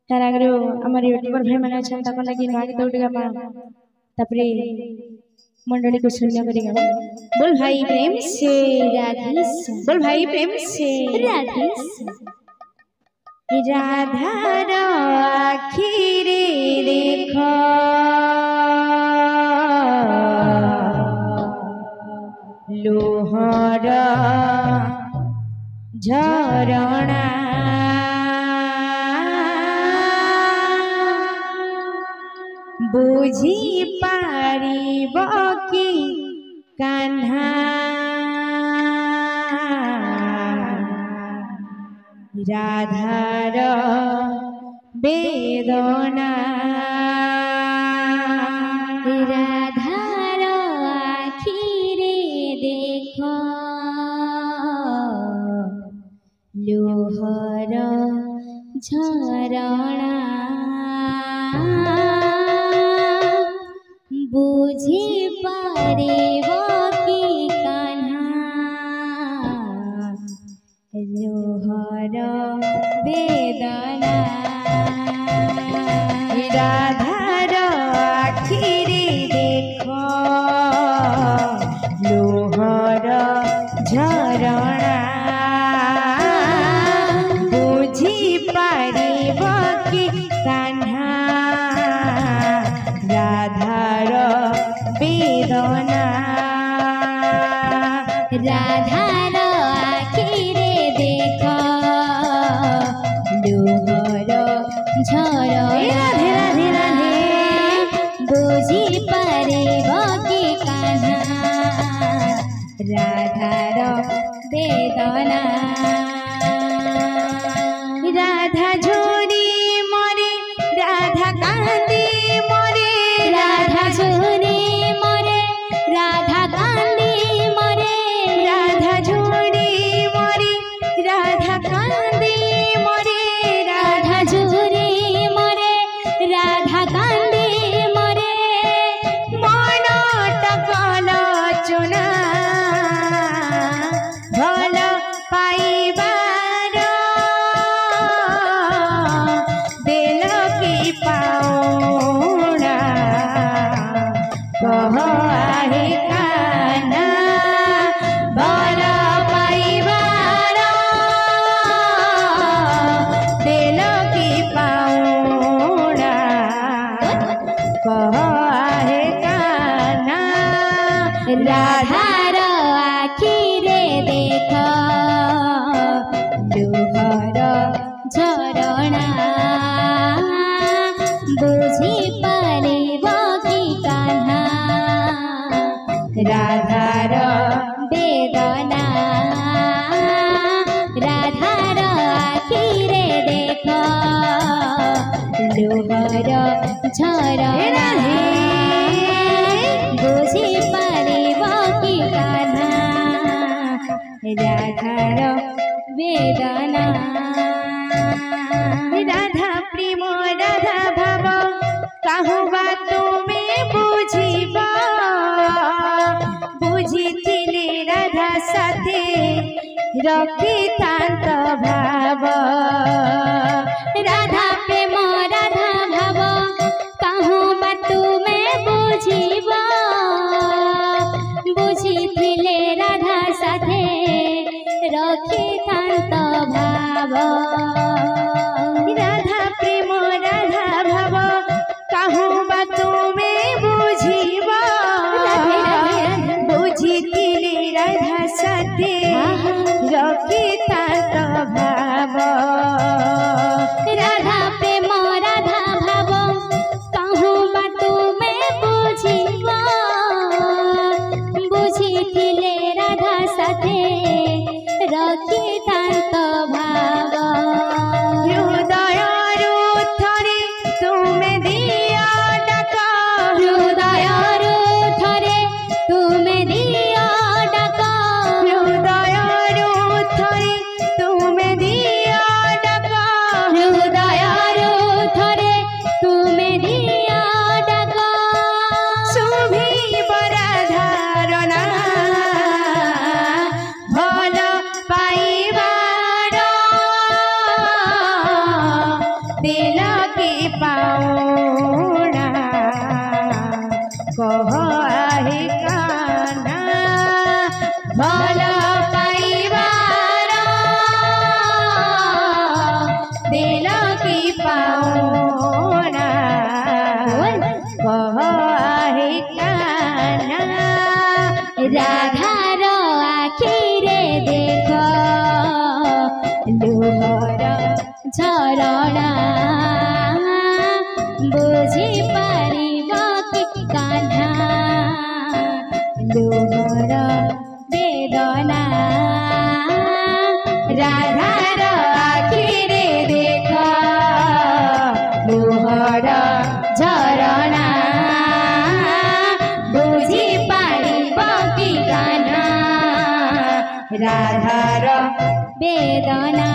तार आगे आमर यूट्यूबर भाई मैंने अच्छा तक लगी नुआ गीत गुटिका पा तापरे मंडली को शून्य करेगा बोल भाई प्रेम से राधे बोल भाई प्रेम से राधे राधार आखिरे देखो लोहर झरणा बुझी पारिब कि कान्हा राधार वेदना राधार आखिरे देख लोहर झरणा बुझी पारिब कि कान्हा लोहर वेदना राधार आखिरे देख लोहर झरणा बुझी पारिब कि कान्हा राधार वेदना राधार आखिरे देख लोहर झरणा राधे राधे बुझी पारिब कि कान्हा राधार वेदना राधा झोरी मरे राधा कांदी मरे राधा झोरी मरे राधा कांदी मरे राधा झोरी मरे राधा कांदी मरे राधा झोरी मरे राधा कांदी मरे मन टकल चुना भल पाइबार देल की पाउना कह आहे कान्हा भल पाइबार देल की पाउना कह आहे कान्हा राधार आखिरे देख लोहर झरणा बुझी पारिब कि कान्हा राधार वेदना राधार आखिरे देख लोहर झरणा बुझी पारिब कि कान्हा राधार वेदना राधा प्रेम राधा भाव कहूँ बात में बुझीब बुझीथिले राधा साथे रखितांत भाव राधा प्रेम राधा भाव कहूँ बात में बुझीब बुझीथिले राधा साथे रखितांत भाव दिल की पाऊना कह आहे कान्हा भल पाइबार दिल की पाऊना कह आहे कान्हा राधार आखिरे देख लुहर झरणा बुझी पारिब कि कान्हा लुहर वेदना राधार आखिरे देख लुहर झरणा बुझी पारिब कि कान्हा राधार वेदना